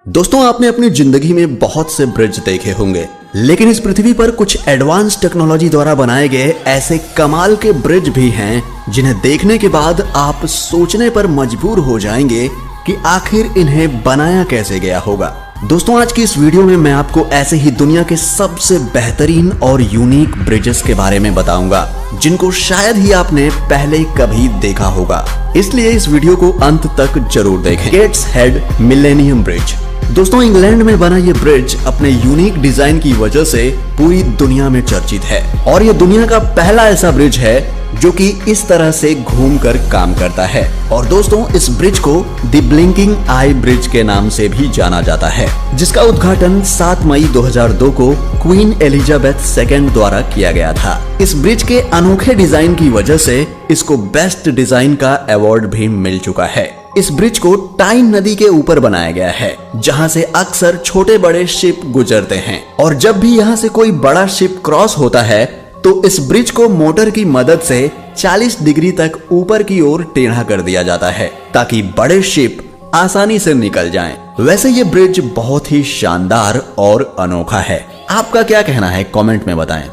दोस्तों, आपने अपनी जिंदगी में बहुत से ब्रिज देखे होंगे, लेकिन इस पृथ्वी पर कुछ एडवांस टेक्नोलॉजी द्वारा बनाए गए ऐसे कमाल के ब्रिज भी हैं जिन्हें देखने के बाद आप सोचने पर मजबूर हो जाएंगे कि आखिर इन्हें बनाया कैसे गया होगा। दोस्तों, आज की इस वीडियो में मैं आपको ऐसे ही दुनिया के सबसे बेहतरीन और यूनिक ब्रिजेस के बारे में बताऊंगा जिनको शायद ही आपने पहले कभी देखा होगा। इसलिए इस वीडियो को अंत तक जरूर देखें। Gateshead millennium bridge. दोस्तों, इंग्लैंड में बना ये ब्रिज अपने यूनिक डिजाइन की वजह से पूरी दुनिया में चर्चित है और ये दुनिया का पहला ऐसा ब्रिज है जो कि इस तरह से घूमकर काम करता है। और दोस्तों, इस ब्रिज को द ब्लिंकिंग आई ब्रिज के नाम से भी जाना जाता है, जिसका उद्घाटन 7 मई 2002 को क्वीन एलिजाबेथ II द्वारा किया गया था। इस ब्रिज के अनोखे डिजाइन की वजह से इसको बेस्ट डिजाइन का अवार्ड भी मिल चुका है। इस ब्रिज को टाइन नदी के ऊपर बनाया गया है, जहां से अक्सर छोटे बड़े शिप गुजरते हैं और जब भी यहां से कोई बड़ा शिप क्रॉस होता है तो इस ब्रिज को मोटर की मदद से 40 डिग्री तक ऊपर की ओर टेढ़ा कर दिया जाता है ताकि बड़े शिप आसानी से निकल जाएं। वैसे ये ब्रिज बहुत ही शानदार और अनोखा है। आपका क्या कहना है कमेंट में बताएं।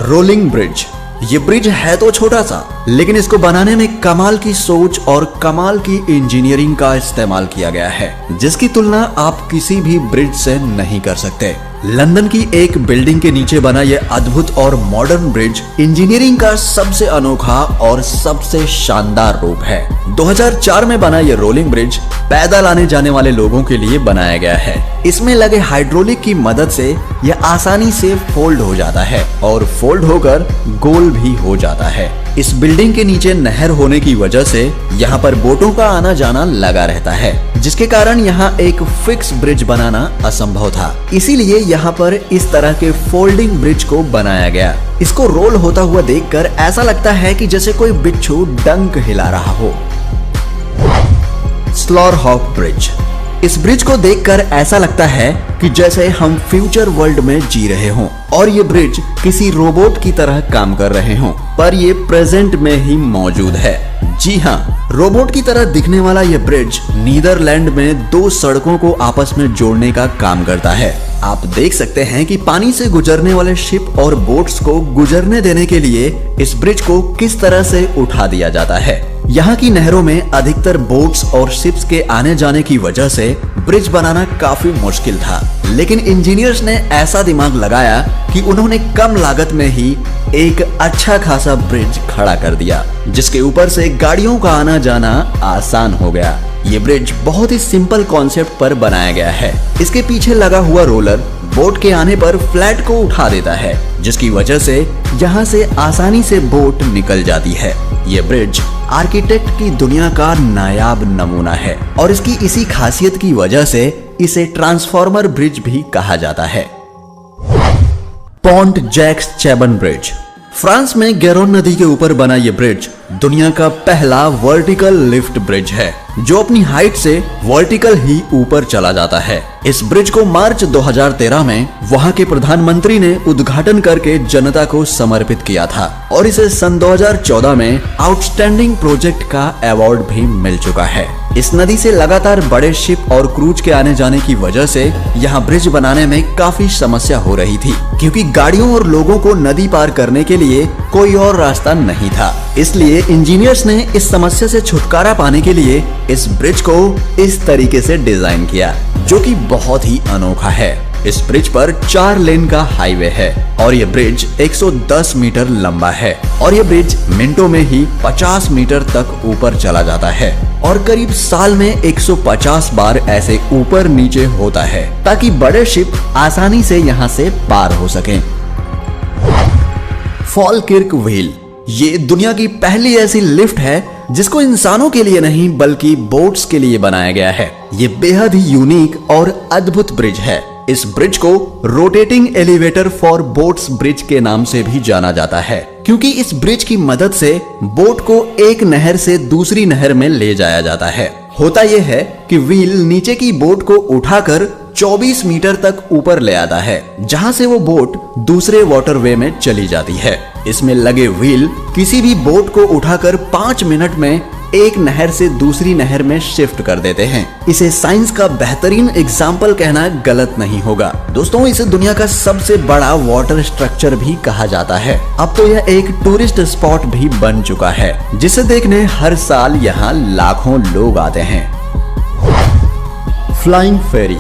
Rolling bridge. ये ब्रिज है तो छोटा सा, लेकिन इसको बनाने में कमाल की सोच और कमाल की इंजीनियरिंग का इस्तेमाल किया गया है, जिसकी तुलना आप किसी भी ब्रिज से नहीं कर सकते। लंदन की एक बिल्डिंग के नीचे बना यह अद्भुत और मॉडर्न ब्रिज इंजीनियरिंग का सबसे अनोखा और सबसे शानदार रूप है। 2004 में बना यह रोलिंग ब्रिज पैदल आने जाने वाले लोगों के लिए बनाया गया है। इसमें लगे हाइड्रोलिक की मदद से यह आसानी से फोल्ड हो जाता है और फोल्ड होकर गोल भी हो जाता है। इस बिल्डिंग के नीचे नहर होने की वजह से यहाँ पर बोटों का आना जाना लगा रहता है, जिसके कारण यहाँ एक फिक्स ब्रिज बनाना असंभव था। इसीलिए यहाँ पर इस तरह के फोल्डिंग ब्रिज को बनाया गया। इसको रोल होता हुआ देखकर ऐसा लगता है कि जैसे कोई बिच्छू डंक हिला रहा हो। स्लॉरहॉक ब्रिज। इस ब्रिज को देखकर ऐसा लगता है कि जैसे हम फ्यूचर वर्ल्ड में जी रहे हों और ये ब्रिज किसी रोबोट की तरह काम कर रहे हों, पर ये प्रेजेंट में ही मौजूद है। जी हाँ, रोबोट की तरह दिखने वाला ये ब्रिज नीदरलैंड में 2 सड़कों को आपस में जोड़ने का काम करता है। आप देख सकते हैं कि पानी से गुजरने वाले शिप और बोट्स को गुजरने देने के लिए इस ब्रिज को किस तरह से उठा दिया जाता है। यहाँ की नहरों में अधिकतर बोट्स और शिप्स के आने जाने की वजह से ब्रिज बनाना काफी मुश्किल था, लेकिन इंजीनियर्स ने ऐसा दिमाग लगाया कि उन्होंने कम लागत में ही एक अच्छा खासा ब्रिज खड़ा कर दिया, जिसके ऊपर से गाड़ियों का आना जाना आसान हो गया। ये ब्रिज बहुत ही सिंपल कॉन्सेप्ट पर बनाया गया है। इसके पीछे लगा हुआ रोलर बोट के आने पर फ्लैट को उठा देता है, जिसकी वजह से यहाँ से आसानी से बोट निकल जाती है। ये ब्रिज आर्किटेक्ट की दुनिया का नायाब नमूना है और इसकी इसी खासियत की वजह से इसे ट्रांसफॉर्मर ब्रिज भी कहा जाता है। Pont Jacques Chaban bridge. France में गैरोन नदी के ऊपर बना ये ब्रिज दुनिया का पहला वर्टिकल लिफ्ट ब्रिज है, जो अपनी हाइट से वर्टिकल ही ऊपर चला जाता है। इस ब्रिज को मार्च 2013 में वहां के प्रधानमंत्री ने उद्घाटन करके जनता को समर्पित किया था और इसे सन 2014 में आउटस्टैंडिंग प्रोजेक्ट का अवार्ड भी मिल चुका है। इस नदी से लगातार बड़े शिप और क्रूज के आने जाने की वजह से यहाँ ब्रिज बनाने में काफी समस्या हो रही थी, क्योंकि गाड़ियों और लोगों को नदी पार करने के लिए कोई और रास्ता नहीं था। इसलिए इंजीनियर्स ने इस समस्या से छुटकारा पाने के लिए इस ब्रिज को इस तरीके से डिजाइन किया, जो कि बहुत ही अनोखा है। इस ब्रिज पर 4 लेन का हाईवे है और ये ब्रिज 110 मीटर लंबा है और ये ब्रिज मिनटों में ही 50 मीटर तक ऊपर चला जाता है और करीब साल में 150 बार ऐसे ऊपर नीचे होता है ताकि बड़े शिप आसानी से यहाँ से पार हो सकें। फॉलकिर्क व्हील। ये दुनिया की पहली ऐसी लिफ्ट है जिसको इंसानों के लिए नहीं बल्कि बोट्स के लिए बनाया गया है। ये बेहद ही यूनिक और अद्भुत ब्रिज है। इस ब्रिज को rotating elevator for boats bridge के नाम से भी जाना जाता है, क्योंकि इस ब्रिज की मदद से बोट को एक नहर से दूसरी नहर में ले जाया जाता है। होता यह है कि व्हील नीचे की बोट को उठाकर 24 मीटर तक ऊपर ले आता है, जहां से वो बोट दूसरे वाटरवे में चली जाती है। इसमें लगे व्हील किसी भी बोट को उठाकर 5 मिनट में एक नहर से दूसरी नहर में शिफ्ट कर देते हैं। इसे साइंस का बेहतरीन एग्जाम्पल कहना गलत नहीं होगा। दोस्तों, इसे दुनिया का सबसे बड़ा वाटर स्ट्रक्चर भी कहा जाता है। अब तो यह एक टूरिस्ट स्पॉट भी बन चुका है, जिसे देखने हर साल यहाँ लाखों लोग आते हैं। फ्लाइंग फेरी।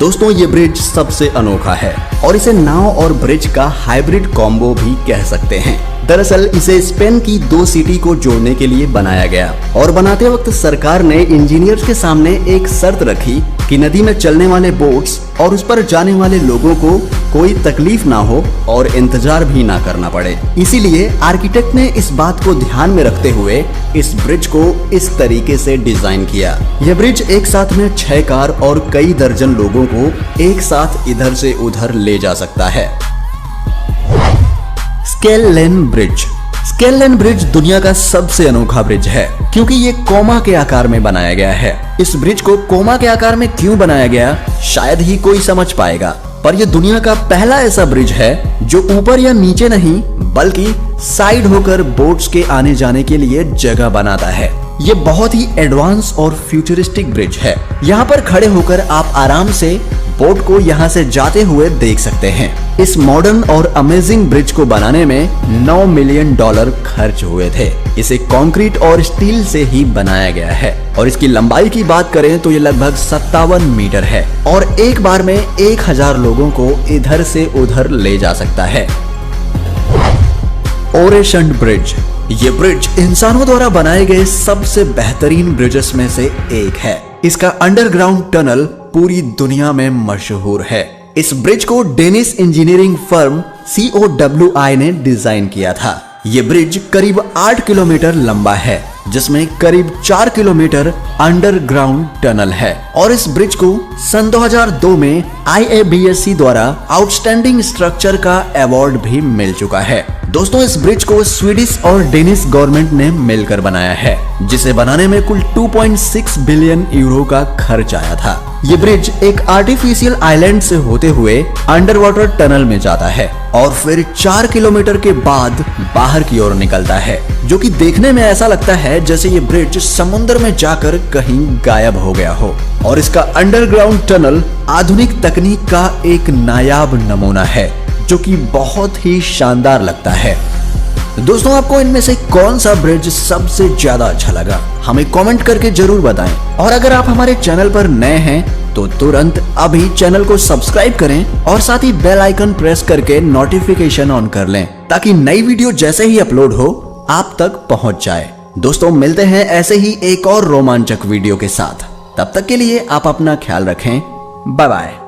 दोस्तों, ये ब्रिज सबसे अनोखा है और इसे नाव और ब्रिज का हाइब्रिड कॉम्बो भी कह सकते हैं। दरअसल इसे स्पेन की 2 सिटी को जोड़ने के लिए बनाया गया और बनाते वक्त सरकार ने इंजीनियर्स के सामने एक शर्त रखी कि नदी में चलने वाले बोट्स और उस पर जाने वाले लोगों को कोई तकलीफ ना हो और इंतजार भी ना करना पड़े। इसीलिए आर्किटेक्ट ने इस बात को ध्यान में रखते हुए इस ब्रिज को इस तरीके से डिजाइन किया। यह ब्रिज एक साथ में 6 कार और कई दर्जन लोगों को एक साथ इधर से उधर ले जा सकता है। Scale lane bridge. Scale lane bridge दुनिया का सबसे अनोखा ब्रिज है क्योंकि ये कोमा के आकार में बनाया गया है। इस ब्रिज को कोमा के आकार में क्यों बनाया गया शायद ही कोई समझ पाएगा, पर यह दुनिया का पहला ऐसा ब्रिज है जो ऊपर या नीचे नहीं बल्कि साइड होकर बोट्स के आने जाने के लिए जगह बनाता है। ये बहुत ही एडवांस और फ्यूचरिस्टिक ब्रिज है। यहाँ पर खड़े होकर आप आराम से बोट को यहाँ से जाते हुए देख सकते हैं। इस मॉडर्न और अमेजिंग ब्रिज को बनाने में $9 मिलियन खर्च हुए थे। इसे कंक्रीट और स्टील से ही बनाया गया है और इसकी लंबाई की बात करें तो ये लगभग 57 मीटर है और एक बार में 1000 लोगों को इधर से उधर ले जा सकता है। ओरेशंड ब्रिज। ये ब्रिज इंसानों द्वारा बनाए गए सबसे बेहतरीन ब्रिजेस में से एक है। इसका अंडरग्राउंड टनल पूरी दुनिया में मशहूर है। इस ब्रिज को डेनिश इंजीनियरिंग फर्म COWI ने डिजाइन किया था। ये ब्रिज करीब 8 किलोमीटर लंबा है, जिसमें करीब 4 किलोमीटर अंडरग्राउंड टनल है और इस ब्रिज को सन 2002 में IABSC द्वारा आउटस्टैंडिंग स्ट्रक्चर का अवार्ड भी मिल चुका है। दोस्तों, इस ब्रिज को स्वीडिश और डेनिश गवर्नमेंट ने मिलकर बनाया है, जिसे बनाने में कुल 2.6 बिलियन यूरो का खर्च आया था। ये ब्रिज एक आर्टिफिशियल आइलैंड से होते हुए अंडर वाटर टनल में जाता है और फिर 4 किलोमीटर के बाद बाहर की ओर निकलता है, जो कि देखने में ऐसा लगता है जैसे ये ब्रिज समुद्र में जाकर कहीं गायब हो गया हो। और इसका अंडरग्राउंड टनल आधुनिक तकनीक का एक नायाब नमूना है, जो कि बहुत ही शानदार लगता है। दोस्तों, आपको इनमें से कौन सा ब्रिज सबसे ज्यादा अच्छा लगा हमें कमेंट करके जरूर बताएं। और अगर आप हमारे चैनल पर नए हैं तो तुरंत अभी चैनल को सब्सक्राइब करें और साथ ही बेल आइकन प्रेस करके नोटिफिकेशन ऑन कर लें, ताकि नई वीडियो जैसे ही अपलोड हो आप तक पहुंच जाए। दोस्तों, मिलते हैं ऐसे ही एक और रोमांचक वीडियो के साथ। तब तक के लिए आप अपना ख्याल रखें। Bye bye.